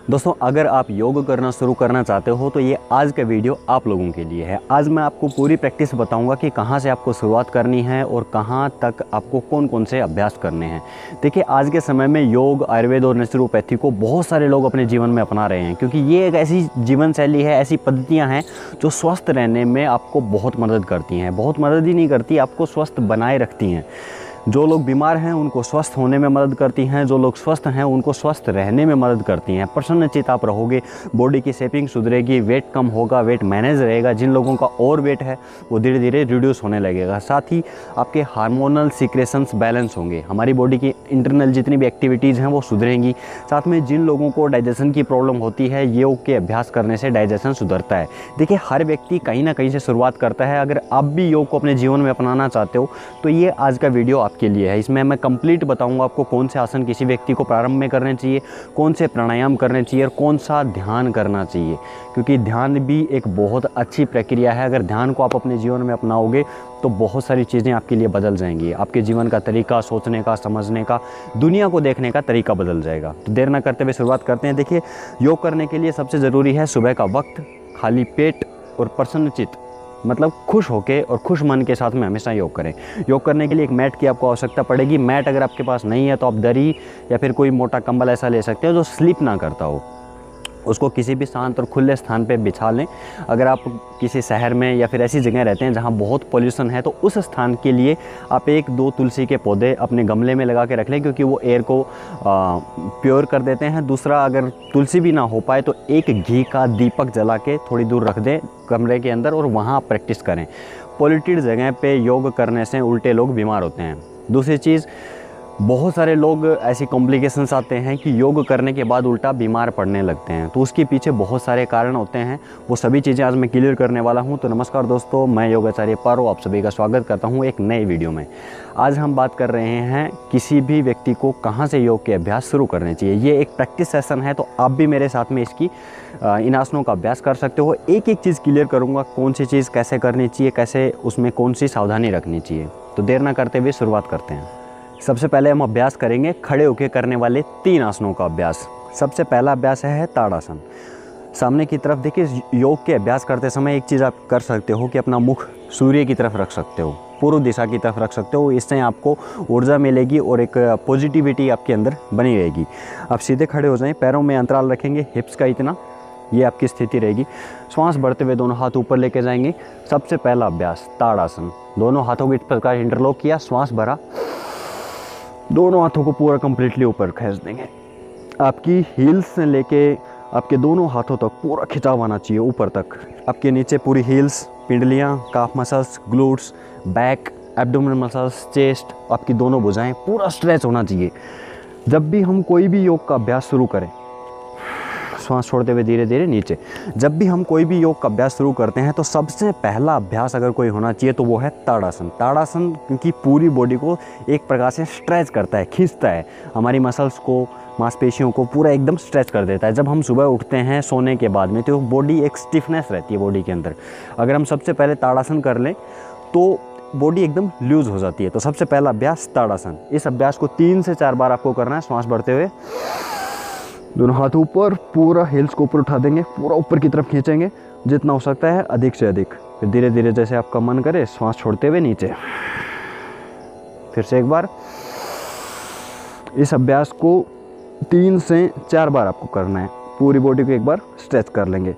दोस्तों, अगर आप योग करना शुरू करना चाहते हो तो ये आज का वीडियो आप लोगों के लिए है। आज मैं आपको पूरी प्रैक्टिस बताऊंगा कि कहाँ से आपको शुरुआत करनी है और कहाँ तक आपको कौन कौन से अभ्यास करने हैं। देखिए, आज के समय में योग, आयुर्वेद और नेचुरोपैथी को बहुत सारे लोग अपने जीवन में अपना रहे हैं, क्योंकि ये एक ऐसी जीवन शैली है, ऐसी पद्धतियाँ हैं जो स्वस्थ रहने में आपको बहुत मदद करती हैं। बहुत मदद ही नहीं करती, आपको स्वस्थ बनाए रखती हैं। जो लोग बीमार हैं उनको स्वस्थ होने में मदद करती हैं, जो लोग स्वस्थ हैं उनको स्वस्थ रहने में मदद करती हैं। प्रसन्नचित्त आप रहोगे, बॉडी की शेपिंग सुधरेगी, वेट कम होगा, वेट मैनेज रहेगा। जिन लोगों का और वेट है वो धीरे धीरे रिड्यूस होने लगेगा। साथ ही आपके हार्मोनल सिक्रेशंस बैलेंस होंगे, हमारी बॉडी की इंटरनल जितनी भी एक्टिविटीज़ हैं वो सुधरेंगी। साथ में जिन लोगों को डाइजेशन की प्रॉब्लम होती है, योग के अभ्यास करने से डाइजेशन सुधरता है। देखिए, हर व्यक्ति कहीं ना कहीं से शुरुआत करता है। अगर आप भी योग को अपने जीवन में अपनाना चाहते हो तो ये आज का वीडियो के लिए है। इसमें मैं कंप्लीट बताऊंगा आपको कौन से आसन किसी व्यक्ति को प्रारंभ में करने चाहिए, कौन से प्राणायाम करने चाहिए और कौन सा ध्यान करना चाहिए, क्योंकि ध्यान भी एक बहुत अच्छी प्रक्रिया है। अगर ध्यान को आप अपने जीवन में अपनाओगे तो बहुत सारी चीज़ें आपके लिए बदल जाएंगी। आपके जीवन का तरीका, सोचने का, समझने का, दुनिया को देखने का तरीका बदल जाएगा। तो देर ना करते हुए शुरुआत करते हैं। देखिए, योग करने के लिए सबसे ज़रूरी है सुबह का वक्त, खाली पेट और प्रसन्नचित्त, मतलब खुश होके और खुश मन के साथ में हमेशा योग करें। योग करने के लिए एक मैट की आपको आवश्यकता पड़ेगी। मैट अगर आपके पास नहीं है तो आप दरी या फिर कोई मोटा कंबल ऐसा ले सकते हो जो स्लिप ना करता हो। उसको किसी भी शांत और खुले स्थान पे बिछा लें। अगर आप किसी शहर में या फिर ऐसी जगह रहते हैं जहाँ बहुत पोल्यूशन है तो उस स्थान के लिए आप 1-2 तुलसी के पौधे अपने गमले में लगा के रख लें, क्योंकि वो एयर को प्योर कर देते हैं। दूसरा, अगर तुलसी भी ना हो पाए तो एक घी का दीपक जला के थोड़ी दूर रख दें कमरे के अंदर और वहाँ आप प्रैक्टिस करें। पॉल्यूटेड जगह पे योग करने से उल्टे लोग बीमार होते हैं। दूसरी चीज़, बहुत सारे लोग ऐसी कॉम्प्लिकेशंस आते हैं कि योग करने के बाद उल्टा बीमार पड़ने लगते हैं, तो उसके पीछे बहुत सारे कारण होते हैं। वो सभी चीज़ें आज मैं क्लियर करने वाला हूं। तो नमस्कार दोस्तों, मैं योगाचार्य पारो आप सभी का स्वागत करता हूं एक नए वीडियो में। आज हम बात कर रहे हैं किसी भी व्यक्ति को कहां से योग के अभ्यास शुरू करने चाहिए। ये एक प्रैक्टिस सेशन है, तो आप भी मेरे साथ में इन आसनों का अभ्यास कर सकते हो। एक एक चीज़ क्लियर करूँगा, कौन सी चीज़ कैसे करनी चाहिए, कैसे उसमें कौन सी सावधानी रखनी चाहिए। तो देर ना करते हुए शुरुआत करते हैं। सबसे पहले हम अभ्यास करेंगे खड़े होकर करने वाले 3 आसनों का अभ्यास। सबसे पहला अभ्यास है ताड़ासन। सामने की तरफ देखिए, योग के अभ्यास करते समय एक चीज़ आप कर सकते हो कि अपना मुख सूर्य की तरफ रख सकते हो, पूर्व दिशा की तरफ रख सकते हो। इससे आपको ऊर्जा मिलेगी और एक पॉजिटिविटी आपके अंदर बनी रहेगी। आप सीधे खड़े हो जाएं, पैरों में अंतराल रखेंगे हिप्स का इतना, ये आपकी स्थिति रहेगी। श्वास बढ़ते हुए दोनों हाथ ऊपर लेके जाएंगे। सबसे पहला अभ्यास ताड़ासन। दोनों हाथों को इस प्रकार इंटरलॉक किया, श्वास भरा, दोनों हाथों को पूरा कंप्लीटली ऊपर खींच देंगे। आपकी हील्स से लेके आपके दोनों हाथों तक पूरा खिंचाव आना चाहिए ऊपर तक। आपके नीचे पूरी हील्स, पिंडलियाँ, calf muscles, glutes, back, abdominal muscles, chest, आपकी दोनों भुजाएं पूरा स्ट्रेच होना चाहिए। जब भी हम कोई भी योग का अभ्यास शुरू करें, श्वास छोड़ते हुए धीरे धीरे नीचे, जब भी हम कोई भी योग का अभ्यास शुरू करते हैं तो सबसे पहला अभ्यास अगर कोई होना चाहिए तो वो है ताड़ासन। ताड़ासन क्योंकि पूरी बॉडी को एक प्रकार से स्ट्रेच करता है, खींचता है, हमारी मसल्स को, मांसपेशियों को पूरा एकदम स्ट्रेच कर देता है। जब हम सुबह उठते हैं सोने के बाद में तो बॉडी एक स्टिफनेस रहती है बॉडी के अंदर। अगर हम सबसे पहले ताड़ासन कर लें तो बॉडी एकदम लूज हो जाती है। तो सबसे पहला अभ्यास ताड़ासन। इस अभ्यास को 3 से 4 बार आपको करना है। श्वास बढ़ते हुए दोनों हाथ ऊपर, पूरा हिल्स को ऊपर उठा देंगे, पूरा ऊपर की तरफ खींचेंगे जितना हो सकता है, अधिक से अधिक। फिर धीरे धीरे जैसे आपका मन करे श्वास छोड़ते हुए नीचे। फिर से एक बार। इस अभ्यास को 3 से 4 बार आपको करना है। पूरी बॉडी को एक बार स्ट्रेच कर लेंगे।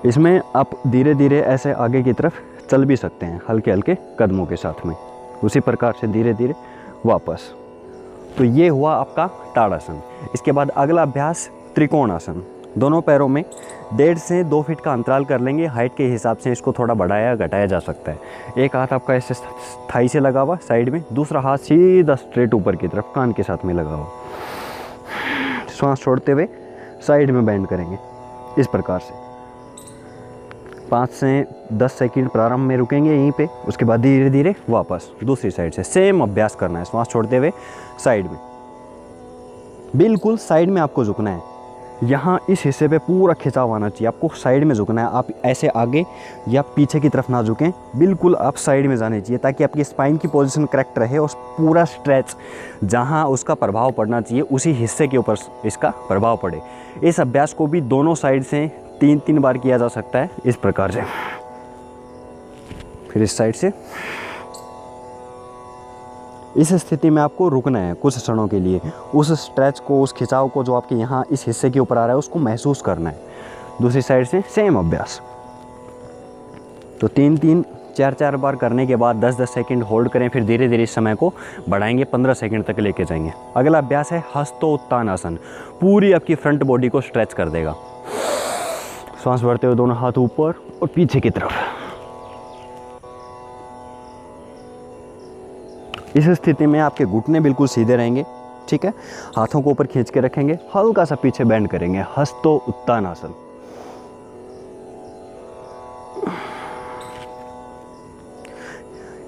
इसमें आप धीरे धीरे ऐसे आगे की तरफ चल भी सकते हैं, हल्के हल्के कदमों के साथ में। उसी प्रकार से धीरे धीरे वापस। तो ये हुआ आपका ताड़ासन। इसके बाद अगला अभ्यास त्रिकोणासन। दोनों पैरों में 1.5 से 2 फीट का अंतराल कर लेंगे। हाइट के हिसाब से इसको थोड़ा बढ़ाया घटाया जा सकता है। एक हाथ आपका ऐसे थाई से लगा हुआ साइड में, दूसरा हाथ सीधा स्ट्रेट ऊपर की तरफ कान के साथ में लगा हुआ। श्वास छोड़ते हुए साइड में बेंड करेंगे इस प्रकार से। 5 से 10 सेकंड प्रारंभ में रुकेंगे यहीं पे, उसके बाद धीरे धीरे वापस दूसरी साइड से सेम अभ्यास करना है। श्वास छोड़ते हुए साइड में, बिल्कुल साइड में आपको झुकना है। यहाँ इस हिस्से पे पूरा खिंचाव आना चाहिए, आपको साइड में झुकना है। आप ऐसे आगे या पीछे की तरफ ना झुकें, बिल्कुल आप साइड में जाने चाहिए ताकि आपकी स्पाइन की पोजीशन करेक्ट रहे और पूरा स्ट्रेच जहाँ उसका प्रभाव पड़ना चाहिए उसी हिस्से के ऊपर इसका प्रभाव पड़े। इस अभ्यास को भी दोनों साइड से 3-3 बार किया जा सकता है इस प्रकार से। फिर इस साइड से इस स्थिति में आपको रुकना है कुछ क्षणों के लिए। उस स्ट्रेच को, उस खिंचाव को जो आपके यहाँ इस हिस्से के ऊपर आ रहा है उसको महसूस करना है। दूसरी साइड से सेम अभ्यास। तो 3-3 4-4 बार करने के बाद 10-10 सेकंड होल्ड करें, फिर धीरे धीरे इस समय को बढ़ाएंगे, 15 सेकंड तक लेके जाएंगे। अगला अभ्यास है हस्तोत्थान आसन। पूरी आपकी फ्रंट बॉडी को स्ट्रेच कर देगा। सांस भरते हुए दोनों हाथ ऊपर और पीछे की तरफ। इस स्थिति में आपके घुटने बिल्कुल सीधे रहेंगे, ठीक है। हाथों को ऊपर खींच के रखेंगे, हल्का सा पीछे बेंड करेंगे। हस्तोत्थान आसन।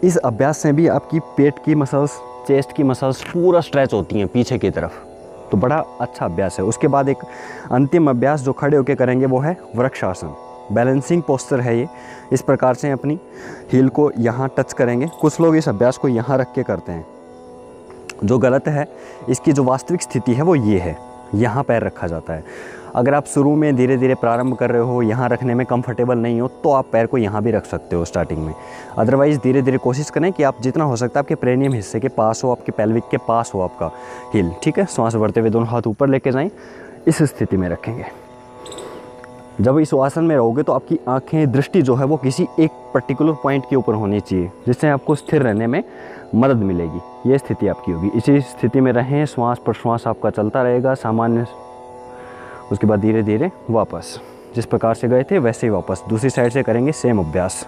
इस अभ्यास से भी आपकी पेट की मसल्स, चेस्ट की मसल्स पूरा स्ट्रेच होती हैं पीछे की तरफ, तो बड़ा अच्छा अभ्यास है। उसके बाद एक अंतिम अभ्यास जो खड़े होकर करेंगे वो है वृक्षासन। बैलेंसिंग पोस्चर है ये। इस प्रकार से अपनी हील को यहाँ टच करेंगे। कुछ लोग इस अभ्यास को यहाँ रख के करते हैं, जो गलत है। इसकी जो वास्तविक स्थिति है वो ये है, यहाँ पैर रखा जाता है। अगर आप शुरू में धीरे धीरे प्रारंभ कर रहे हो, यहाँ रखने में कंफर्टेबल नहीं हो, तो आप पैर को यहाँ भी रख सकते हो स्टार्टिंग में। अदरवाइज़ धीरे धीरे कोशिश करें कि आप जितना हो सकता है आपके पेरिनियम हिस्से के पास हो, आपके पेल्विक के पास हो आपका हील, ठीक है। सांस भरते हुए दोनों हाथ ऊपर लेके जाएं, इस स्थिति में रखेंगे। जब इस आसन में रहोगे तो आपकी आंखें, दृष्टि जो है वो किसी एक पर्टिकुलर पॉइंट के ऊपर होनी चाहिए, जिससे आपको स्थिर रहने में मदद मिलेगी। ये स्थिति आपकी होगी। इसी स्थिति में रहें, श्वास प्रश्वास आपका चलता रहेगा सामान्य। उसके बाद धीरे धीरे वापस जिस प्रकार से गए थे वैसे ही वापस दूसरी साइड से करेंगे सेम अभ्यास।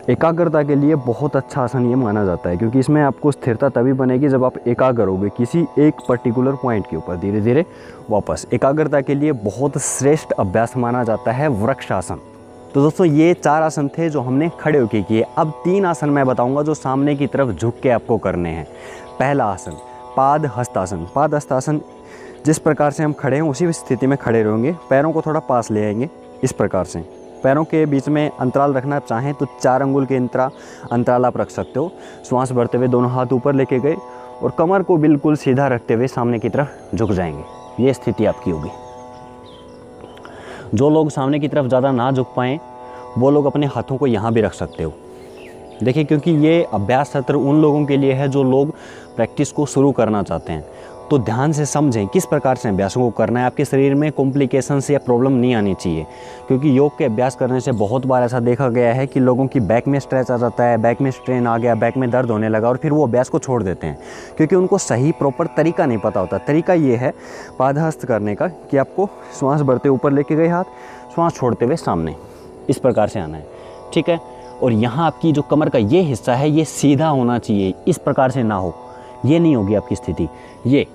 एकाग्रता के लिए बहुत अच्छा आसन ये माना जाता है, क्योंकि इसमें आपको स्थिरता तभी बनेगी जब आप एकाग्र होगे किसी एक पर्टिकुलर पॉइंट के ऊपर। धीरे धीरे वापस। एकाग्रता के लिए बहुत श्रेष्ठ अभ्यास माना जाता है वृक्षासन। तो दोस्तों ये 4 आसन थे जो हमने खड़े होके किए। अब 3 आसन मैं बताऊंगा जो सामने की तरफ झुक के आपको करने हैं। पहला आसन पाद हस्तासन। पाद हस्तासन जिस प्रकार से हम खड़े हैं उसी स्थिति में खड़े रहेंगे। पैरों को थोड़ा पास ले आएंगे इस प्रकार से। पैरों के बीच में अंतराल रखना चाहें तो 4 अंगुल के अंतराल आप रख सकते हो। श्वास भरते हुए दोनों हाथ ऊपर लेके गए और कमर को बिल्कुल सीधा रखते हुए सामने की तरफ झुक जाएंगे। ये स्थिति आपकी होगी। जो लोग सामने की तरफ ज़्यादा ना झुक पाएँ वो लोग अपने हाथों को यहाँ भी रख सकते हो। देखिए, क्योंकि ये अभ्यास सत्र उन लोगों के लिए है जो लोग प्रैक्टिस को शुरू करना चाहते हैं। तो ध्यान से समझें किस प्रकार से अभ्यासों को करना है। आपके शरीर में कॉम्प्लिकेशंस या प्रॉब्लम नहीं आनी चाहिए, क्योंकि योग के अभ्यास करने से बहुत बार ऐसा देखा गया है कि लोगों की बैक में स्ट्रेच आ जाता है, बैक में स्ट्रेन आ गया, बैक में दर्द होने लगा और फिर वो अभ्यास को छोड़ देते हैं, क्योंकि उनको सही प्रॉपर तरीका नहीं पता होता। तरीका ये है पादहस्त करने का कि आपको श्वास भरते ऊपर लेके गए हाथ, श्वास छोड़ते हुए सामने इस प्रकार से आना है, ठीक है। और यहाँ आपकी जो कमर का ये हिस्सा है ये सीधा होना चाहिए, इस प्रकार से ना हो, ये नहीं होगी आपकी स्थिति। ये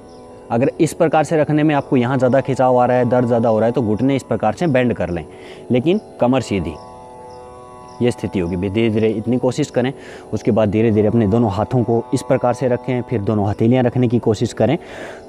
अगर इस प्रकार से रखने में आपको यहाँ ज़्यादा खिंचाव आ रहा है, दर्द ज़्यादा हो रहा है, तो घुटने इस प्रकार से बेंड कर लें, लेकिन कमर सीधी, ये स्थिति होगी। धीरे धीरे इतनी कोशिश करें। उसके बाद धीरे धीरे अपने दोनों हाथों को इस प्रकार से रखें, फिर दोनों हथेलियाँ रखने की कोशिश करें,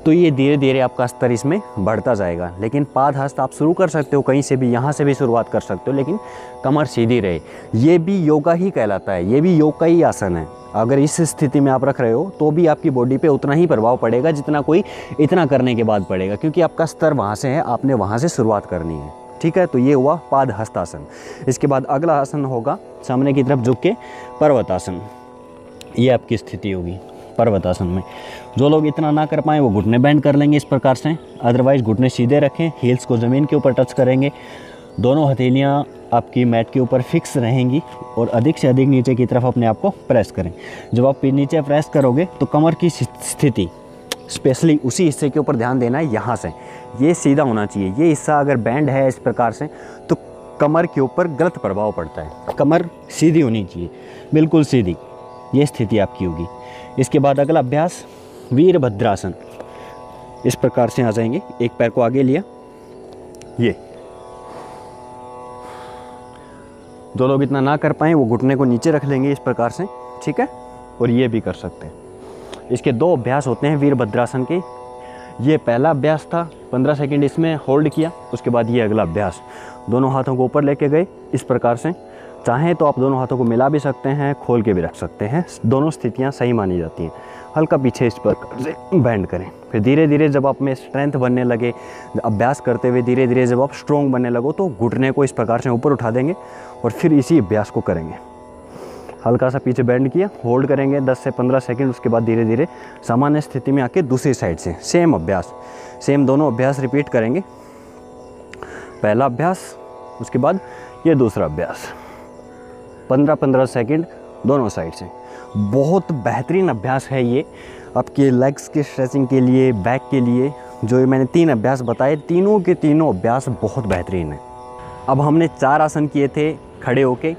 तो ये धीरे धीरे आपका स्तर इसमें बढ़ता जाएगा। लेकिन पाद हस्त आप शुरू कर सकते हो कहीं से भी, यहाँ से भी शुरुआत कर सकते हो, लेकिन कमर सीधी रहे। ये भी योगा ही कहलाता है, ये भी योग का ही आसन है। अगर इस स्थिति में आप रख रहे हो तो भी आपकी बॉडी पे उतना ही प्रभाव पड़ेगा जितना कोई इतना करने के बाद पड़ेगा, क्योंकि आपका स्तर वहाँ से है, आपने वहाँ से शुरुआत करनी है, ठीक है। तो ये हुआ पाद हस्तासन। इसके बाद अगला आसन होगा सामने की तरफ झुक के पर्वतासन। ये आपकी स्थिति होगी पर्वतासन में। जो लोग इतना ना कर पाएँ वो घुटने बेंड कर लेंगे इस प्रकार से, अदरवाइज़ घुटने सीधे रखें, हील्स को ज़मीन के ऊपर टच करेंगे, दोनों हथेलियाँ आपकी मैट के ऊपर फिक्स रहेंगी और अधिक से अधिक नीचे की तरफ अपने आप को प्रेस करें। जब आप नीचे प्रेस करोगे तो कमर की स्थिति स्पेशली उसी हिस्से के ऊपर ध्यान देना है। यहाँ से ये सीधा होना चाहिए। ये हिस्सा अगर बैंड है इस प्रकार से तो कमर के ऊपर गलत प्रभाव पड़ता है। कमर सीधी होनी चाहिए, बिल्कुल सीधी। ये स्थिति आपकी होगी। इसके बाद अगला अभ्यास वीरभद्रासन। इस प्रकार से आ जाएंगे, एक पैर को आगे लिया, ये जो लोग इतना ना कर पाएँ वो घुटने को नीचे रख लेंगे इस प्रकार से, ठीक है। और ये भी कर सकते हैं। इसके 2 अभ्यास होते हैं वीरभद्रासन के। ये पहला अभ्यास था 15 सेकंड इसमें होल्ड किया। उसके बाद ये अगला अभ्यास, दोनों हाथों को ऊपर लेके गए इस प्रकार से। चाहें तो आप दोनों हाथों को मिला भी सकते हैं, खोल के भी रख सकते हैं, दोनों स्थितियां सही मानी जाती हैं। हल्का पीछे इस प्रकार से बेंड करें। फिर धीरे धीरे जब आप में स्ट्रेंथ बनने लगे, अभ्यास करते हुए धीरे धीरे जब आप स्ट्रॉन्ग बनने लगो तो घुटने को इस प्रकार से ऊपर उठा देंगे और फिर इसी अभ्यास को करेंगे। हल्का सा पीछे बेंड किया, होल्ड करेंगे 10 से 15 सेकंड। उसके बाद धीरे धीरे सामान्य स्थिति में आके दूसरी साइड से सेम अभ्यास, सेम दोनों अभ्यास रिपीट करेंगे। पहला अभ्यास, उसके बाद ये दूसरा अभ्यास, 15-15 सेकंड दोनों साइड से। बहुत बेहतरीन अभ्यास है ये आपके लेग्स के स्ट्रेचिंग के लिए, बैक के लिए। जो ये मैंने 3 अभ्यास बताए, तीनों के तीनों अभ्यास बहुत बेहतरीन है। अब हमने 4 आसन किए थे खड़े होके,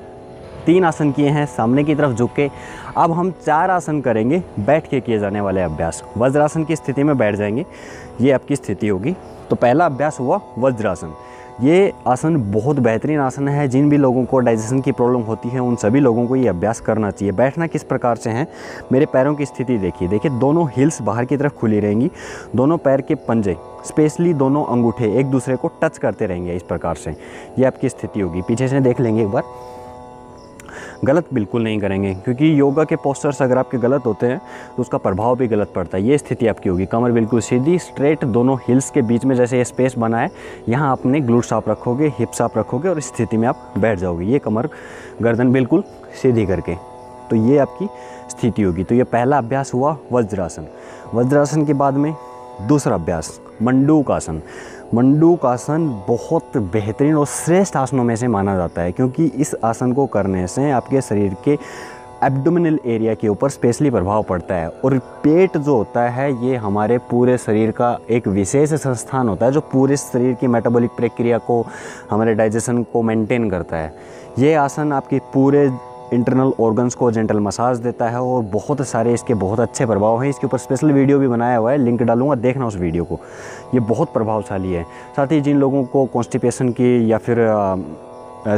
3 आसन किए हैं सामने की तरफ झुक के। अब हम 4 आसन करेंगे बैठ के किए जाने वाले अभ्यास। वज्रासन की स्थिति में बैठ जाएंगे, ये आपकी स्थिति होगी। तो पहला अभ्यास हुआ वज्रासन। ये आसन बहुत बेहतरीन आसन है। जिन भी लोगों को डाइजेशन की प्रॉब्लम होती है उन सभी लोगों को ये अभ्यास करना चाहिए। बैठना किस प्रकार से है, मेरे पैरों की स्थिति देखिए। दोनों हिल्स बाहर की तरफ खुली रहेंगी, दोनों पैर के पंजे स्पेशली दोनों अंगूठे एक दूसरे को टच करते रहेंगे इस प्रकार से। ये आपकी स्थिति होगी। पीछे से देख लेंगे एक बार, गलत बिल्कुल नहीं करेंगे क्योंकि योगा के पोस्चर्स अगर आपके गलत होते हैं तो उसका प्रभाव भी गलत पड़ता है। ये स्थिति आपकी होगी, कमर बिल्कुल सीधी स्ट्रेट, दोनों हिल्स के बीच में जैसे ये स्पेस बना है, यहाँ अपने ग्लूट्स आप रखोगे, हिप्स आप रखोगे और इस स्थिति में आप बैठ जाओगे। ये कमर गर्दन बिल्कुल सीधी करके, तो ये आपकी स्थिति होगी। तो ये पहला अभ्यास हुआ वज्रासन। वज्रासन के बाद में दूसरा अभ्यास मंडूकासन। मंडूकासन बहुत बेहतरीन और श्रेष्ठ आसनों में से माना जाता है क्योंकि इस आसन को करने से आपके शरीर के एब्डोमिनल एरिया के ऊपर स्पेशली प्रभाव पड़ता है। और पेट जो होता है ये हमारे पूरे शरीर का एक विशेष संस्थान होता है जो पूरे शरीर की मेटाबॉलिक प्रक्रिया को, हमारे डाइजेशन को मेंटेन करता है। ये आसन आपके पूरे इंटरनल ऑर्गन्स को जेंटल मसाज देता है और बहुत सारे इसके बहुत अच्छे प्रभाव हैं। इसके ऊपर स्पेशल वीडियो भी बनाया हुआ है, लिंक डालूंगा, देखना उस वीडियो को। ये बहुत प्रभावशाली है। साथ ही जिन लोगों को कॉन्स्टिपेशन की या फिर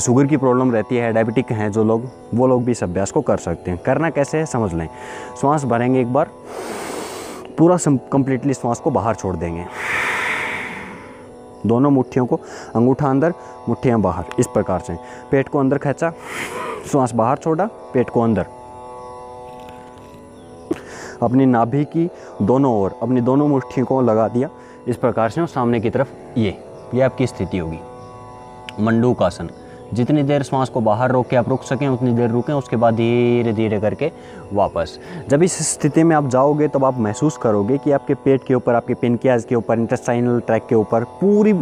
शुगर की प्रॉब्लम रहती है, डायबिटिक हैं जो लोग, वो लोग भी इस अभ्यास को कर सकते हैं। करना कैसे है समझ लें। श्वास भरेंगे एक बार, पूरा कंप्लीटली श्वास को बाहर छोड़ देंगे। दोनों मुट्ठियों को, अंगूठा अंदर मुट्ठियाँ बाहर, इस प्रकार से। पेट को अंदर खींचा, श्वास बाहर छोड़ा, पेट को अंदर। अपनी नाभि की दोनों ओर अपनी दोनों मुट्ठियों को लगा दिया इस प्रकार से और सामने की तरफ। ये आपकी स्थिति होगी मंडूकासन। जितनी देर श्वास को बाहर रोक के आप रुक सकें उतनी देर रुकें, उसके बाद धीरे धीरे करके वापस। जब इस स्थिति में आप जाओगे तब आप महसूस करोगे कि आपके पेट के ऊपर, आपके पेनक्रियाज के ऊपर, इंटेस्टाइनल ट्रैक के ऊपर, पूरी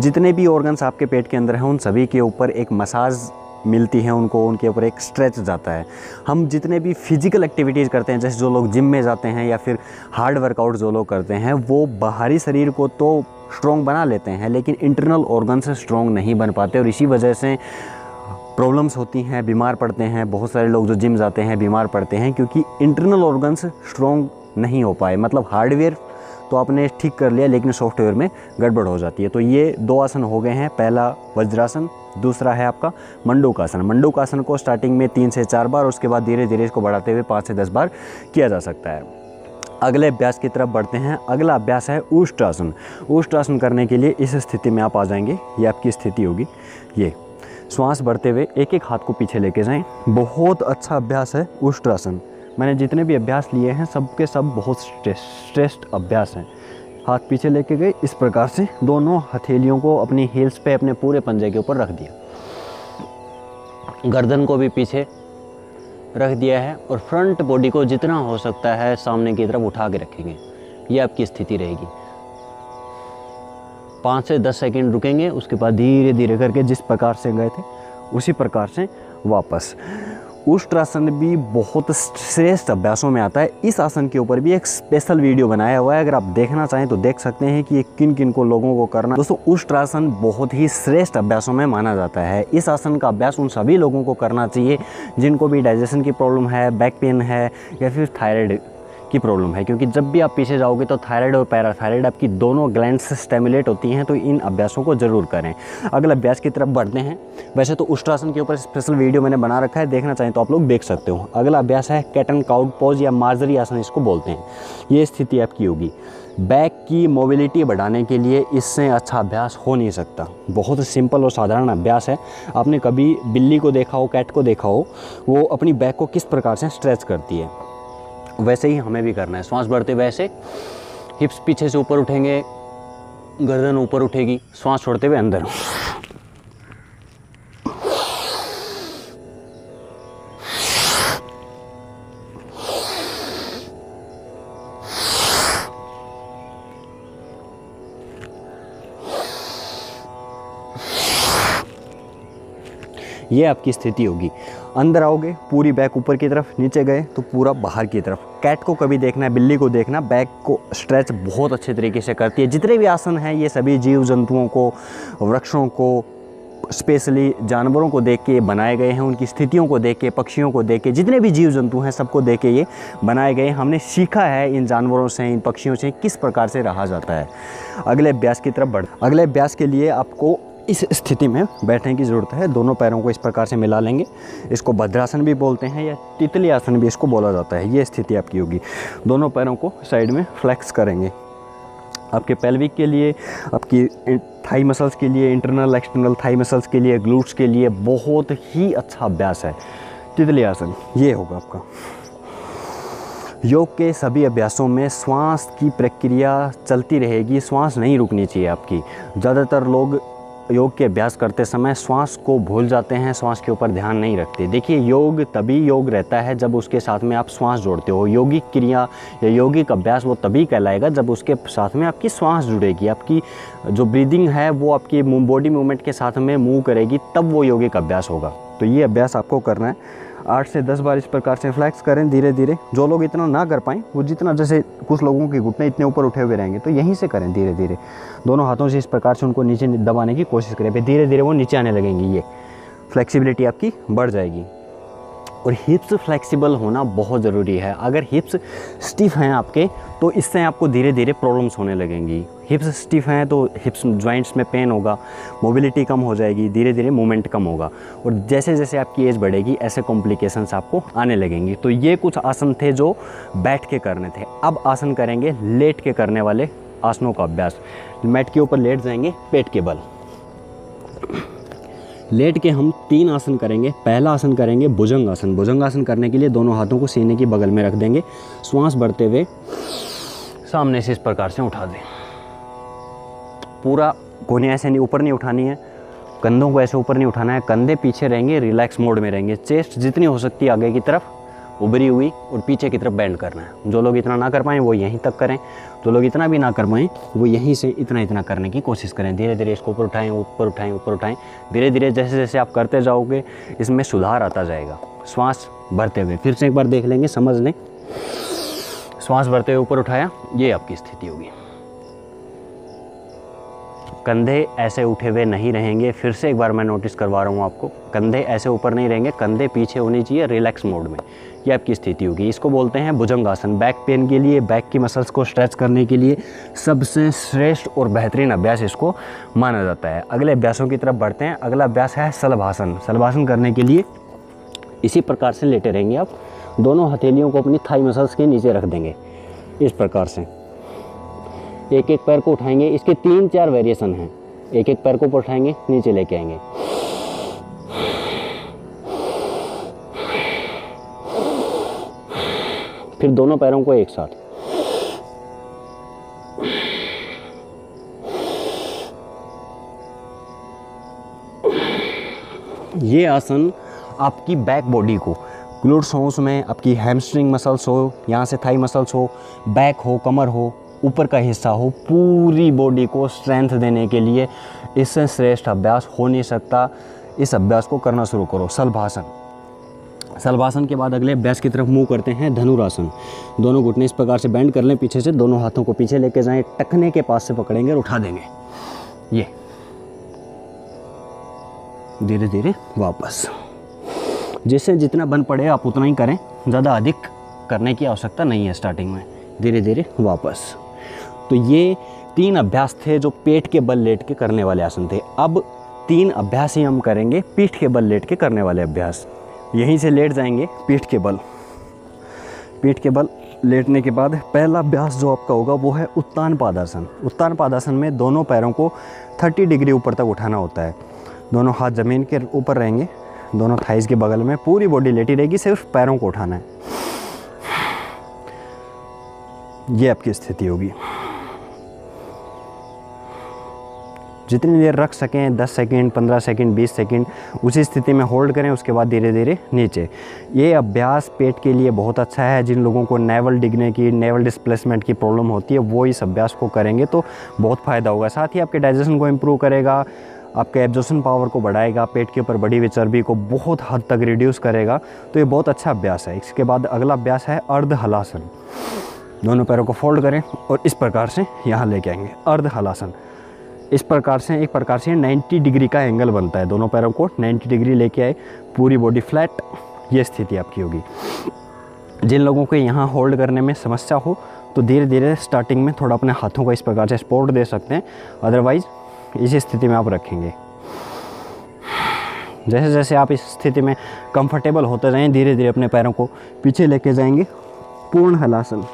जितने भी ऑर्गन्स आपके पेट के अंदर हैं उन सभी के ऊपर एक मसाज मिलती है, उनको उनके ऊपर एक स्ट्रेच जाता है। हम जितने भी फिजिकल एक्टिविटीज़ करते हैं, जैसे जो लोग जिम में जाते हैं या फिर हार्ड वर्कआउट जो लोग करते हैं, वो बाहरी शरीर को तो स्ट्रॉन्ग बना लेते हैं लेकिन इंटरनल ऑर्गन से स्ट्रॉन्ग नहीं बन पाते और इसी वजह से प्रॉब्लम्स होती हैं, बीमार पड़ते हैं। बहुत सारे लोग जो जिम जाते हैं बीमार पड़ते हैं क्योंकि इंटरनल ऑर्गन्स स्ट्रॉन्ग नहीं हो पाए। मतलब हार्डवेयर तो आपने ठीक कर लिया लेकिन सॉफ्टवेयर में गड़बड़ हो जाती है। तो ये 2 आसन हो गए हैं, पहला वज्रासन, दूसरा है आपका मंडूकासन। मंडूकासन को स्टार्टिंग में 3 से 4 बार, उसके बाद धीरे धीरे इसको बढ़ाते हुए 5 से 10 बार किया जा सकता है। अगले अभ्यास की तरफ बढ़ते हैं। अगला अभ्यास है उष्ट्रासन। उष्ट्रासन करने के लिए इस स्थिति में आप आ जाएंगे, ये आपकी स्थिति होगी। ये श्वास भरते हुए एक एक हाथ को पीछे लेके जाएं। बहुत अच्छा अभ्यास है उष्ट्रासन। मैंने जितने भी अभ्यास लिए हैं सबके सब बहुत श्रेष्ठ अभ्यास हैं। हाथ पीछे लेके गए इस प्रकार से, दोनों हथेलियों को अपनी हील्स पे अपने पूरे पंजे के ऊपर रख दिया, गर्दन को भी पीछे रख दिया है और फ्रंट बॉडी को जितना हो सकता है सामने की तरफ उठा के रखेंगे। ये आपकी स्थिति रहेगी। 5 से 10 सेकंड रुकेंगे, उसके बाद धीरे धीरे करके जिस प्रकार से गए थे उसी प्रकार से वापस। उष्ट्रासन भी बहुत श्रेष्ठ अभ्यासों में आता है। इस आसन के ऊपर भी एक स्पेशल वीडियो बनाया हुआ है, अगर आप देखना चाहें तो देख सकते हैं कि ये किन किन को लोगों को करना। दोस्तों उष्ट्रासन बहुत ही श्रेष्ठ अभ्यासों में माना जाता है। इस आसन का अभ्यास उन सभी लोगों को करना चाहिए जिनको भी डाइजेशन की प्रॉब्लम है, बैक पेन है या फिर थायराइड की प्रॉब्लम है, क्योंकि जब भी आप पीछे जाओगे तो थायराइड और पैराथायराइड आपकी दोनों ग्लैंड्स से स्टिमुलेट होती हैं। तो इन अभ्यासों को ज़रूर करें। अगला अभ्यास की तरफ बढ़ते हैं। वैसे तो उष्ट्रासन के ऊपर स्पेशल वीडियो मैंने बना रखा है, देखना चाहें तो आप लोग देख सकते हो। अगला अभ्यास है कैट एंड काउ पोज या मार्जरी आसन इसको बोलते हैं। ये स्थिति आपकी होगी। बैक की मोबिलिटी बढ़ाने के लिए इससे अच्छा अभ्यास हो नहीं सकता। बहुत सिंपल और साधारण अभ्यास है। आपने कभी बिल्ली को देखा हो, कैट को देखा हो, वो अपनी बैक को किस प्रकार से स्ट्रेच करती है, वैसे ही हमें भी करना है। श्वास भरते हुए ऐसे हिप्स पीछे से ऊपर उठेंगे, गर्दन ऊपर उठेगी, श्वास छोड़ते हुए अंदर। ये आपकी स्थिति होगी। अंदर आओगे, पूरी बैक ऊपर की तरफ, नीचे गए तो पूरा बाहर की तरफ। कैट को कभी देखना है, बिल्ली को देखना, बैक को स्ट्रेच बहुत अच्छे तरीके से करती है। जितने भी आसन हैं ये सभी जीव जंतुओं को, वृक्षों को, स्पेशली जानवरों को देख के बनाए गए हैं। उनकी स्थितियों को देख के, पक्षियों को देख के, जितने भी जीव जंतु हैं सबको देख के ये बनाए गए। हमने सीखा है इन जानवरों से, इन पक्षियों से किस प्रकार से रहा जाता है। अगले अभ्यास की तरफ बढ़। अगले अभ्यास के लिए आपको इस स्थिति में बैठने की ज़रूरत है। दोनों पैरों को इस प्रकार से मिला लेंगे। इसको भद्रासन भी बोलते हैं या तितली आसन भी इसको बोला जाता है। ये स्थिति आपकी होगी। दोनों पैरों को साइड में फ्लेक्स करेंगे। आपके पेल्विक के लिए, आपकी थाई मसल्स के लिए, इंटरनल एक्सटर्नल थाई मसल्स के लिए, ग्लूट्स के लिए बहुत ही अच्छा अभ्यास है तितली आसन। ये होगा आपका। योग के सभी अभ्यासों में श्वास की प्रक्रिया चलती रहेगी, श्वास नहीं रुकनी चाहिए आपकी। ज़्यादातर लोग योग के अभ्यास करते समय श्वास को भूल जाते हैं, श्वास के ऊपर ध्यान नहीं रखते। देखिए, योग तभी योग रहता है जब उसके साथ में आप श्वास जोड़ते हो। यौगिक क्रिया या यौगिक अभ्यास वो तभी कहलाएगा जब उसके साथ में आपकी श्वास जुड़ेगी, आपकी जो ब्रीदिंग है वो आपकी बॉडी मूवमेंट के साथ में मूव करेगी, तब वो यौगिक अभ्यास होगा। तो ये अभ्यास आपको करना है। 8 से 10 बार इस प्रकार से फ्लैक्स करें धीरे धीरे। जो लोग इतना ना कर पाएँ, वो जितना, जैसे कुछ लोगों के घुटने इतने ऊपर उठे हुए रहेंगे, तो यहीं से करें धीरे धीरे। दोनों हाथों से इस प्रकार से उनको नीचे दबाने की कोशिश करें। फिर धीरे धीरे वो नीचे आने लगेंगी। ये फ्लेक्सिबिलिटी आपकी बढ़ जाएगी। और हिप्स फ्लेक्सिबल होना बहुत ज़रूरी है। अगर हिप्स स्टिफ हैं आपके, तो इससे आपको धीरे धीरे प्रॉब्लम्स होने लगेंगी। हिप्स स्टिफ हैं तो हिप्स जॉइंट्स में पेन होगा, मोबिलिटी कम हो जाएगी, धीरे धीरे मूवमेंट कम होगा। और जैसे जैसे आपकी एज बढ़ेगी ऐसे कॉम्प्लिकेशंस आपको आने लगेंगी। तो ये कुछ आसन थे जो बैठ के करने थे। अब आसन करेंगे लेट के करने वाले आसनों का अभ्यास। मैट के ऊपर लेट जाएंगे पेट के बल। लेट के हम 3 आसन करेंगे। पहला आसन करेंगे भुजंग आसन। भुजंग आसन करने के लिए दोनों हाथों को सीने की बगल में रख देंगे। श्वास भरते हुए सामने से इस प्रकार से उठा दें। पूरा कोहनी ऐसे नहीं, ऊपर नहीं उठानी है, कंधों को ऐसे ऊपर नहीं उठाना है, कंधे पीछे रहेंगे, रिलैक्स मोड में रहेंगे। चेस्ट जितनी हो सकती है आगे की तरफ उभरी हुई और पीछे की तरफ बेंड करना है। जो लोग इतना ना कर पाएँ वो यहीं तक करें, जो लोग इतना भी ना कर पाएँ वो यहीं से इतना करने की कोशिश करें। धीरे धीरे इसको ऊपर उठाएं, ऊपर उठाएं, ऊपर उठाएं। धीरे धीरे जैसे जैसे आप करते जाओगे इसमें सुधार आता जाएगा। श्वास भरते हुए फिर से एक बार देख लेंगे, समझ लें। श्वास भरते हुए ऊपर उठाया, ये आपकी स्थिति होगी। कंधे ऐसे उठे हुए नहीं रहेंगे। फिर से एक बार मैं नोटिस करवा रहा हूँ आपको, कंधे ऐसे ऊपर नहीं रहेंगे, कंधे पीछे होनी चाहिए, रिलैक्स मोड में। ये आपकी स्थिति होगी। इसको बोलते हैं भुजंग आसन। बैक पेन के लिए, बैक की मसल्स को स्ट्रेच करने के लिए सबसे श्रेष्ठ और बेहतरीन अभ्यास इसको माना जाता है। अगले अभ्यासों की तरफ बढ़ते हैं। अगला अभ्यास है शलभासन। शलभासन करने के लिए इसी प्रकार से लेटे रहेंगे आप। दोनों हथेलियों को अपनी थाई मसल्स के नीचे रख देंगे इस प्रकार से। एक एक पैर को उठाएंगे। इसके 3-4 वेरिएशन हैं। एक एक पैर को ऊपर उठाएंगे, नीचे लेके आएंगे। फिर दोनों पैरों को एक साथ। ये आसन आपकी बैक बॉडी को, ग्लूट्स हो, उसमें आपकी हैमस्ट्रिंग मसल्स हो, यहाँ से थाई मसल्स हो, बैक हो, कमर हो, ऊपर का हिस्सा हो, पूरी बॉडी को स्ट्रेंथ देने के लिए इससे श्रेष्ठ अभ्यास हो नहीं सकता। इस अभ्यास को करना शुरू करो। शलभासन। शलभासन के बाद अगले अभ्यास की तरफ मूव करते हैं धनुरासन। दोनों घुटने इस प्रकार से बेंड कर लें पीछे से, दोनों हाथों को पीछे लेके जाएं, टखने के पास से पकड़ेंगे और उठा देंगे। ये धीरे धीरे वापस। जिससे जितना बन पड़े आप उतना ही करें, ज़्यादा अधिक करने की आवश्यकता नहीं है स्टार्टिंग में। धीरे धीरे वापस। तो ये 3 अभ्यास थे जो पेट के बल लेट के करने वाले आसन थे। अब 3 अभ्यास ही हम करेंगे पीठ के बल लेट के करने वाले अभ्यास। यहीं से लेट जाएंगे, पीठ के बल, पीठ के बल लेटने के बाद पहला अभ्यास जो आपका होगा वो है उत्तान पादासन। उत्तान पादासन में दोनों पैरों को 30 डिग्री ऊपर तक उठाना होता है। दोनों हाथ ज़मीन के ऊपर रहेंगे, दोनों थाइस के बगल में, पूरी बॉडी लेटी रहेगी, सिर्फ पैरों को उठाना है। ये आपकी स्थिति होगी। जितनी देर रख सकें, 10 सेकंड, 15 सेकंड, 20 सेकंड, उसी स्थिति में होल्ड करें। उसके बाद धीरे धीरे नीचे। ये अभ्यास पेट के लिए बहुत अच्छा है। जिन लोगों को नेवल डिगने की, नेवल डिस्प्लेसमेंट की प्रॉब्लम होती है, वो इस अभ्यास को करेंगे तो बहुत फ़ायदा होगा। साथ ही आपके डाइजेशन को इम्प्रूव करेगा, आपके एब्जॉर्प्शन पावर को बढ़ाएगा, पेट के ऊपर बढ़ी हुई चर्बी को बहुत हद तक रिड्यूस करेगा। तो ये बहुत अच्छा अभ्यास है। इसके बाद अगला अभ्यास है अर्ध हलासन। दोनों पैरों को फोल्ड करें और इस प्रकार से यहाँ लेके आएंगे। अर्ध हलासन इस प्रकार से, एक प्रकार से 90 डिग्री का एंगल बनता है। दोनों पैरों को 90 डिग्री लेके आए, पूरी बॉडी फ्लैट, ये स्थिति आपकी होगी। जिन लोगों को यहाँ होल्ड करने में समस्या हो तो धीरे धीरे स्टार्टिंग में थोड़ा अपने हाथों को इस प्रकार से सपोर्ट दे सकते हैं, अदरवाइज़ इसी स्थिति में आप रखेंगे। जैसे जैसे आप इस स्थिति में कंफर्टेबल होते जाएं, धीरे धीरे अपने पैरों को पीछे लेके जाएंगे, पूर्ण हलासन।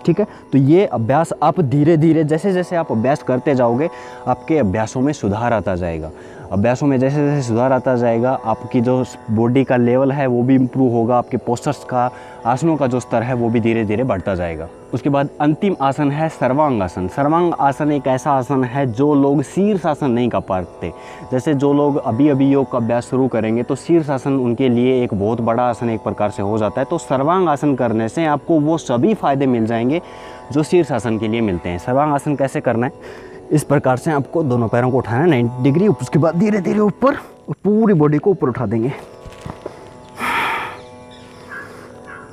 ठीक है, तो ये अभ्यास आप धीरे धीरे, जैसे जैसे आप अभ्यास करते जाओगे, आपके अभ्यासों में सुधार आता जाएगा। अभ्यासों में जैसे जैसे सुधार आता जाएगा, आपकी जो बॉडी का लेवल है वो भी इम्प्रूव होगा, आपके पोस्चर्स का, आसनों का जो स्तर है वो भी धीरे धीरे बढ़ता जाएगा। उसके बाद अंतिम आसन है सर्वांग आसन। सर्वांग आसन एक ऐसा आसन है जो लोग शीर्षासन नहीं कर पाते। जैसे जो लोग अभी अभी योग का अभ्यास शुरू करेंगे तो शीर्षासन उनके लिए एक बहुत बड़ा आसन एक प्रकार से हो जाता है। तो सर्वांग आसन करने से आपको वो सभी फायदे मिल जाएंगे जो शीर्षासन के लिए मिलते हैं। सर्वांग आसन कैसे करना है? इस प्रकार से आपको दोनों पैरों को उठाना है 90 डिग्री, उसके बाद धीरे धीरे ऊपर और पूरी बॉडी को ऊपर उठा देंगे।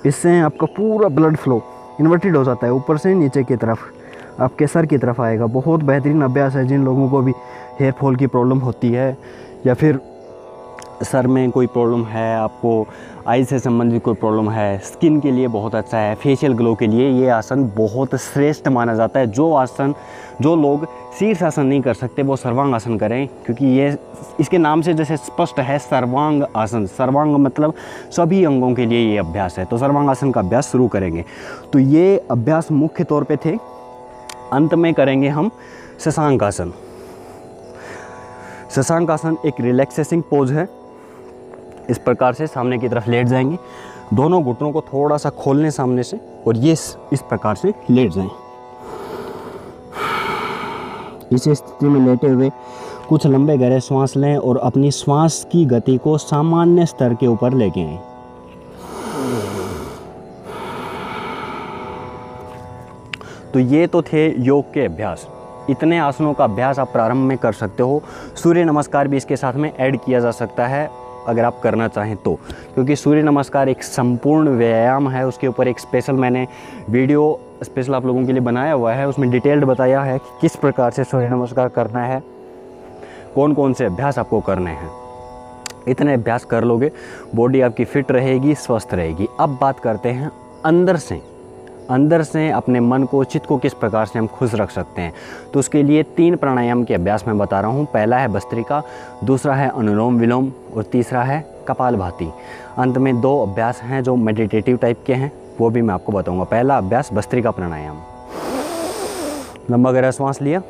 इससे आपका पूरा ब्लड फ्लो इन्वर्टेड हो जाता है, ऊपर से नीचे की तरफ, आपके सर की तरफ आएगा। बहुत बेहतरीन अभ्यास है। जिन लोगों को भी हेयर फॉल की प्रॉब्लम होती है या फिर सर में कोई प्रॉब्लम है, आपको आई से संबंधित कोई प्रॉब्लम है, स्किन के लिए बहुत अच्छा है, फेशियल ग्लो के लिए ये आसन बहुत श्रेष्ठ माना जाता है। जो लोग शीर्षासन नहीं कर सकते वो सर्वांग आसन करें, क्योंकि ये इसके नाम से जैसे स्पष्ट है सर्वांग आसन। सर्वांग मतलब सभी अंगों के लिए ये अभ्यास है। तो सर्वांग आसन का अभ्यास शुरू करेंगे। तो ये अभ्यास मुख्य तौर पे थे। अंत में करेंगे हम शशांक आसन। शशांक आसन एक रिलैक्सेसिंग पोज है। इस प्रकार से सामने की तरफ लेट जाएंगे, दोनों घुटनों को थोड़ा सा खोल लें सामने से और ये इस प्रकार से लेट जाएं। इस स्थिति में लेटे हुए कुछ लंबे गहरे श्वास लें और अपनी श्वास की गति को सामान्य स्तर के ऊपर लेके आएं। तो ये तो थे योग के अभ्यास। इतने आसनों का अभ्यास आप प्रारंभ में कर सकते हो। सूर्य नमस्कार भी इसके साथ में ऐड किया जा सकता है अगर आप करना चाहें तो, क्योंकि सूर्य नमस्कार एक संपूर्ण व्यायाम है। उसके ऊपर एक स्पेशल मैंने वीडियो स्पेशल आप लोगों के लिए बनाया हुआ है। उसमें डिटेल्ड बताया है कि किस प्रकार से सूर्य नमस्कार करना है, कौन कौन से अभ्यास आपको करने हैं। इतने अभ्यास कर लोगे, बॉडी आपकी फिट रहेगी, स्वस्थ रहेगी। अब बात करते हैं अंदर से अपने मन को, चित्त को किस प्रकार से हम खुश रख सकते हैं। तो उसके लिए 3 प्राणायाम के अभ्यास मैं बता रहा हूँ। पहला है भस्त्रिका, दूसरा है अनुलोम विलोम और तीसरा है कपालभाति। अंत में 2 अभ्यास हैं जो मेडिटेटिव टाइप के हैं, वो भी मैं आपको बताऊँगा। पहला अभ्यास भस्त्रिका प्राणायाम। लंबा गहरा श्वास लिया,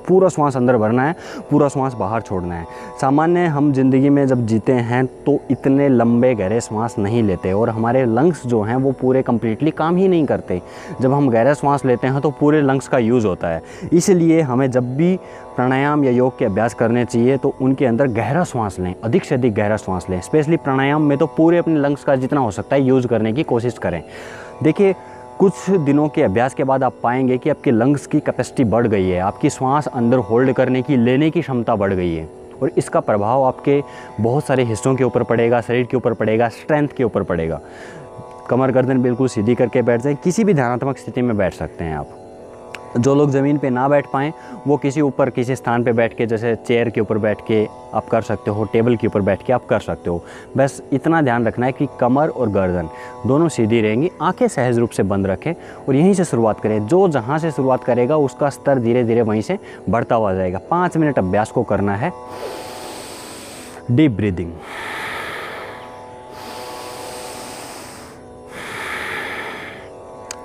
पूरा श्वास अंदर भरना है, पूरा श्वास बाहर छोड़ना है। सामान्य हम जिंदगी में जब जीते हैं तो इतने लंबे गहरे श्वास नहीं लेते और हमारे लंग्स जो हैं वो पूरे कंप्लीटली काम ही नहीं करते। जब हम गहरा श्वास लेते हैं तो पूरे लंग्स का यूज़ होता है। इसलिए हमें जब भी प्राणायाम या योग के अभ्यास करने चाहिए तो उनके अंदर गहरा श्वास लें, अधिक से अधिक गहरा श्वास लें। स्पेशली प्राणायाम में तो पूरे अपने लंग्स का जितना हो सकता है यूज़ करने की कोशिश करें। देखिए, कुछ दिनों के अभ्यास के बाद आप पाएंगे कि आपके लंग्स की कैपेसिटी बढ़ गई है, आपकी श्वास अंदर होल्ड करने की, लेने की क्षमता बढ़ गई है और इसका प्रभाव आपके बहुत सारे हिस्सों के ऊपर पड़ेगा, शरीर के ऊपर पड़ेगा, स्ट्रेंथ के ऊपर पड़ेगा। कमर गर्दन बिल्कुल सीधी करके बैठ जाएं, किसी भी ध्यानात्मक स्थिति में बैठ सकते हैं आप। जो लोग ज़मीन पे ना बैठ पाएँ वो किसी स्थान पे बैठ के, जैसे चेयर के ऊपर बैठ के आप कर सकते हो, टेबल के ऊपर बैठ के आप कर सकते हो। बस इतना ध्यान रखना है कि कमर और गर्दन दोनों सीधी रहेंगी, आंखें सहज रूप से बंद रखें और यहीं से शुरुआत करें। जो जहाँ से शुरुआत करेगा उसका स्तर धीरे धीरे वहीं से बढ़ता हुआ जाएगा। 5 मिनट अभ्यास को करना है। Deep breathing.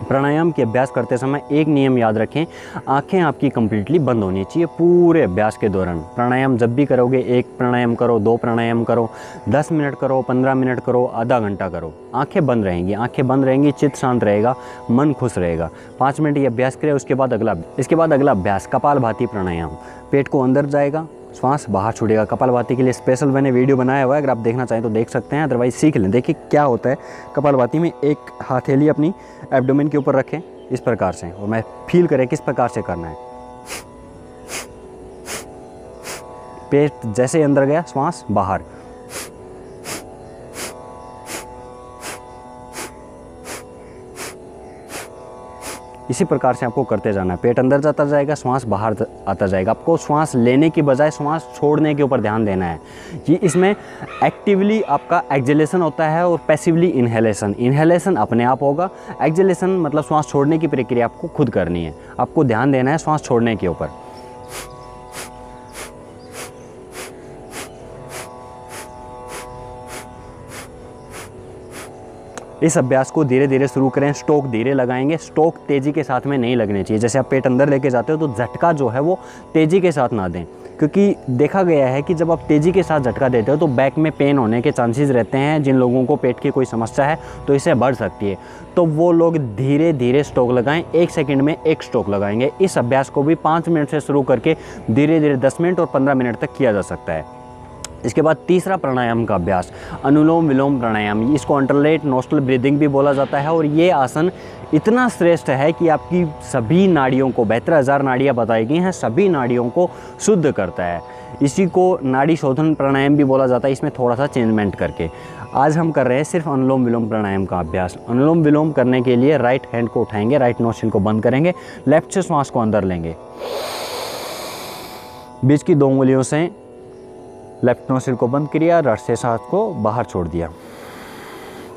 प्राणायाम के अभ्यास करते समय एक नियम याद रखें, आंखें आपकी कंप्लीटली बंद होनी चाहिए पूरे अभ्यास के दौरान। प्राणायाम जब भी करोगे, एक प्राणायाम करो, 2 प्राणायाम करो, 10 मिनट करो, 15 मिनट करो, आधा घंटा करो, आंखें बंद रहेंगी। आंखें बंद रहेंगी, चित्त शांत रहेगा, मन खुश रहेगा। 5 मिनट ये अभ्यास करें। इसके बाद अगला अभ्यास कपालभाति प्राणायाम। पेट को अंदर जाएगा, श्वास बाहर छोड़ेगा। कपालभाति के लिए स्पेशल मैंने वीडियो बनाया हुआ है, अगर आप देखना चाहें तो देख सकते हैं, अदरवाइज सीख लें। देखिए क्या होता है कपालभाति में। एक हथेली अपनी एब्डोमेन के ऊपर रखें इस प्रकार से, और मैं फील करें किस प्रकार से करना है। पेट जैसे अंदर गया, श्वास बाहर। इसी प्रकार से आपको करते जाना है। पेट अंदर जाता जाएगा, श्वास बाहर आता जाएगा। आपको श्वास लेने की बजाय श्वास छोड़ने के ऊपर ध्यान देना है। ये इसमें एक्टिवली आपका एक्जेलेशन होता है और पैसिवली इनहेलेशन। इनहेलेशन अपने आप होगा, एक्जेलेशन मतलब श्वास छोड़ने की प्रक्रिया आपको खुद करनी है। आपको ध्यान देना है श्वास छोड़ने के ऊपर। इस अभ्यास को धीरे धीरे शुरू करें। स्ट्रोक धीरे लगाएंगे, स्ट्रोक तेज़ी के साथ में नहीं लगने चाहिए। जैसे आप पेट अंदर लेके जाते हो तो झटका जो है वो तेज़ी के साथ ना दें, क्योंकि देखा गया है कि जब आप तेज़ी के साथ झटका देते हो तो बैक में पेन होने के चांसेस रहते हैं। जिन लोगों को पेट की कोई समस्या है तो इससे बढ़ सकती है, तो वो लोग धीरे धीरे स्ट्रोक लगाएं। 1 सेकंड में 1 स्ट्रोक लगाएंगे। इस अभ्यास को भी 5 मिनट से शुरू करके धीरे धीरे 10 मिनट और 15 मिनट तक किया जा सकता है। इसके बाद तीसरा प्राणायाम का अभ्यास अनुलोम विलोम प्राणायाम। इसको अल्टरनेट नोस्ट्रल ब्रीदिंग भी बोला जाता है, और ये आसन इतना श्रेष्ठ है कि आपकी सभी नाड़ियों को, 72,000 नाड़ियाँ बताई गई हैं, सभी नाड़ियों को शुद्ध करता है। इसी को नाड़ी शोधन प्राणायाम भी बोला जाता है, इसमें थोड़ा सा चेंजमेंट करके। आज हम कर रहे हैं सिर्फ अनुलोम विलोम प्राणायाम का अभ्यास। अनुलोम विलोम करने के लिए राइट हैंड को उठाएंगे, राइट नोस्ट्रिल को बंद करेंगे, लेफ्ट से श्वास को अंदर लेंगे, बीच की 2 उंगलियों से लेफ्ट नोस्ट्रिल को बंद किया, राइट से सांस को बाहर छोड़ दिया,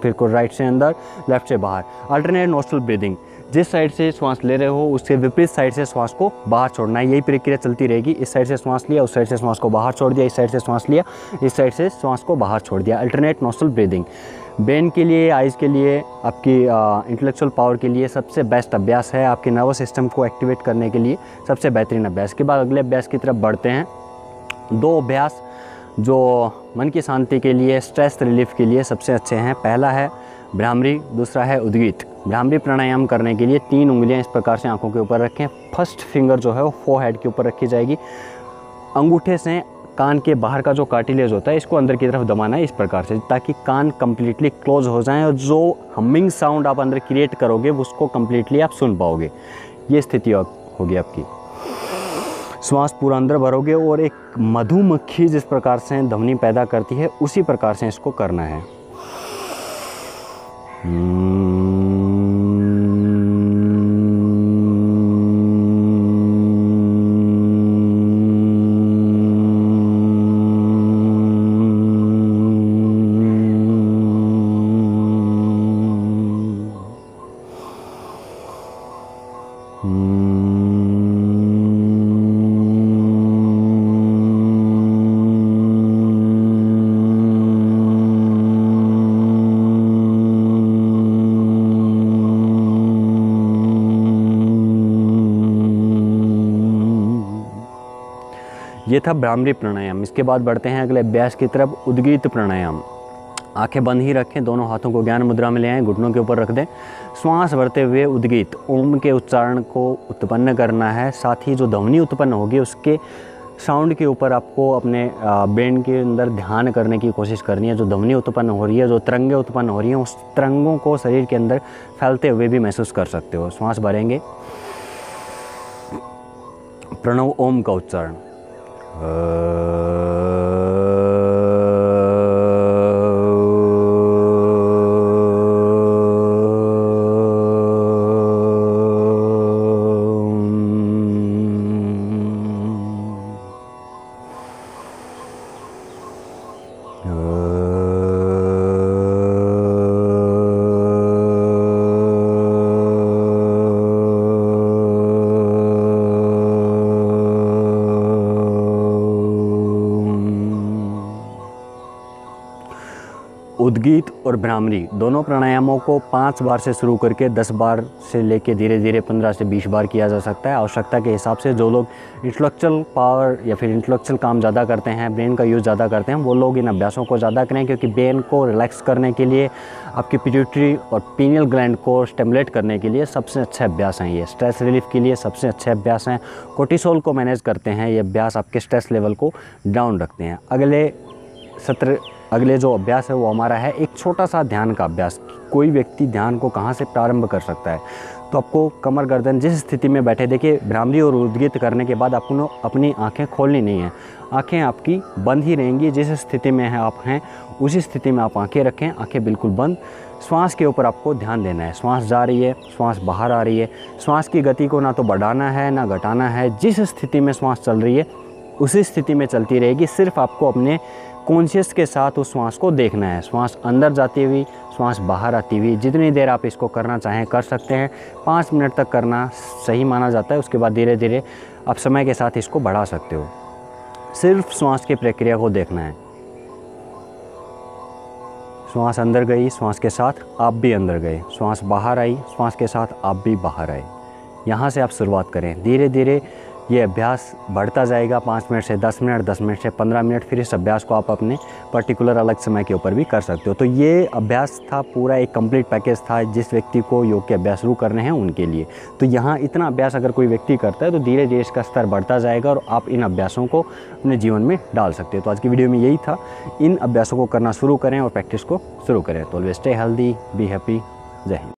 फिर को राइट से अंदर, लेफ्ट से बाहर। अल्टरनेट नोस्ट्रल ब्रीदिंग, जिस साइड से श्वास ले रहे हो उसके विपरीत साइड से श्वास को बाहर छोड़ना है। यही प्रक्रिया चलती रहेगी। इस साइड से श्वास लिया, उस साइड से श्वास को बाहर छोड़ दिया, इस साइड से श्वास लिया, इस साइड से श्वास को बाहर छोड़ दिया। अल्टरनेट नोस्ट्रल ब्रीदिंग ब्रेन के लिए, आइज़ के लिए, आपकी इंटेलेक्चुअल पावर के लिए सबसे बेस्ट अभ्यास है। आपके नर्वस सिस्टम को एक्टिवेट करने के लिए सबसे बेहतरीन अभ्यास। के बाद अगले अभ्यास की तरफ बढ़ते हैं। 2 अभ्यास जो मन की शांति के लिए, स्ट्रेस रिलीफ के लिए सबसे अच्छे हैं। पहला है भ्रामरी, दूसरा है उद्गीत। भ्रामरी प्राणायाम करने के लिए 3 उंगलियां इस प्रकार से आंखों के ऊपर रखें। फर्स्ट फिंगर जो है वो फोरहेड के ऊपर रखी जाएगी। अंगूठे से कान के बाहर का जो कार्टिलेज होता है इसको अंदर की तरफ दबाना है इस प्रकार से, ताकि कान कम्प्लीटली क्लोज हो जाएं और जो हमिंग साउंड आप अंदर क्रिएट करोगे उसको कम्प्लीटली आप सुन पाओगे। ये स्थिति होगी आपकी। श्वास पूरा अंदर भरोगे और एक मधुमक्खी जिस प्रकार से ध्वनि पैदा करती है उसी प्रकार से इसको करना है। ये था भ्रामरी प्राणायाम। इसके बाद बढ़ते हैं अगले अभ्यास की तरफ, उद्गीत प्राणायाम। आंखें बंद ही रखें, दोनों हाथों को ज्ञान मुद्रा में ले आएं, घुटनों के ऊपर रख दें। श्वास भरते हुए उद्गीत ओम के उच्चारण को उत्पन्न करना है। साथ ही जो ध्वनि उत्पन्न होगी उसके साउंड के ऊपर आपको अपने ब्रेन के अंदर ध्यान करने की कोशिश करनी है। जो ध्वनि उत्पन्न हो रही है, जो तरंगें उत्पन्न हो रही हैं, उस तरंगों को शरीर के अंदर फैलते हुए भी महसूस कर सकते हो। श्वास भरेंगे, प्रणव ओम का उच्चारण। उद्गीत और भ्रामरी दोनों प्राणायामों को 5 बार से शुरू करके 10 बार से लेके धीरे धीरे 15 से 20 बार किया जा सकता है। आवश्यकता के हिसाब से जो लोग इंटेलेक्चुअल पावर या फिर इंटेलेक्चुअल काम ज़्यादा करते हैं, ब्रेन का यूज़ ज़्यादा करते हैं, वो लोग इन अभ्यासों को ज़्यादा करें, क्योंकि ब्रेन को रिलैक्स करने के लिए, आपकी पिट्यूटरी और पीनियल ग्लैंड को स्टिमुलेट करने के लिए सबसे अच्छे अभ्यास हैं ये। स्ट्रेस रिलीफ के लिए सबसे अच्छे अभ्यास हैं। कोर्टिसोल को मैनेज करते हैं ये अभ्यास, आपके स्ट्रेस लेवल को डाउन रखते हैं। अगले जो अभ्यास है वो हमारा है एक छोटा सा ध्यान का अभ्यास। कोई व्यक्ति ध्यान को कहाँ से प्रारंभ कर सकता है, तो आपको कमर गर्दन जिस स्थिति में बैठे, देखिए भ्रामरी और उद्गीत करने के बाद आपको अपनी आंखें खोलनी नहीं है, आंखें आपकी बंद ही रहेंगी। जिस स्थिति में है आप हैं उसी स्थिति में आप आंखें रखें, आंखें बिल्कुल बंद। श्वास के ऊपर आपको ध्यान देना है। श्वास जा रही है, श्वास बाहर आ रही है। श्वास की गति को ना तो बढ़ाना है ना घटाना है। जिस स्थिति में श्वास चल रही है उसी स्थिति में चलती रहेगी। सिर्फ आपको अपने कॉन्शियस के साथ उस श्वास को देखना है। श्वास अंदर जाती हुई, श्वास बाहर आती हुई। जितनी देर आप इसको करना चाहें कर सकते हैं। 5 मिनट तक करना सही माना जाता है। उसके बाद धीरे धीरे आप समय के साथ इसको बढ़ा सकते हो। सिर्फ श्वास की प्रक्रिया को देखना है। श्वास अंदर गई, श्वास के साथ आप भी अंदर गए। श्वास बाहर आई, श्वास के साथ आप भी बाहर आए। यहाँ से आप शुरुआत करें। धीरे धीरे ये अभ्यास बढ़ता जाएगा। 5 मिनट से 10 मिनट, 10 मिनट से 15 मिनट। फिर इस अभ्यास को आप अपने पर्टिकुलर अलग समय के ऊपर भी कर सकते हो। तो ये अभ्यास था, पूरा एक कंप्लीट पैकेज था जिस व्यक्ति को योग के अभ्यास शुरू करने हैं उनके लिए। तो यहाँ इतना अभ्यास अगर कोई व्यक्ति करता है तो धीरे धीरे इसका स्तर बढ़ता जाएगा और आप इन अभ्यासों को अपने जीवन में डाल सकते हो। तो आज की वीडियो में यही था। इन अभ्यासों को करना शुरू करें और प्रैक्टिस को शुरू करें। तो always stay healthy, be happy. जय हिंद।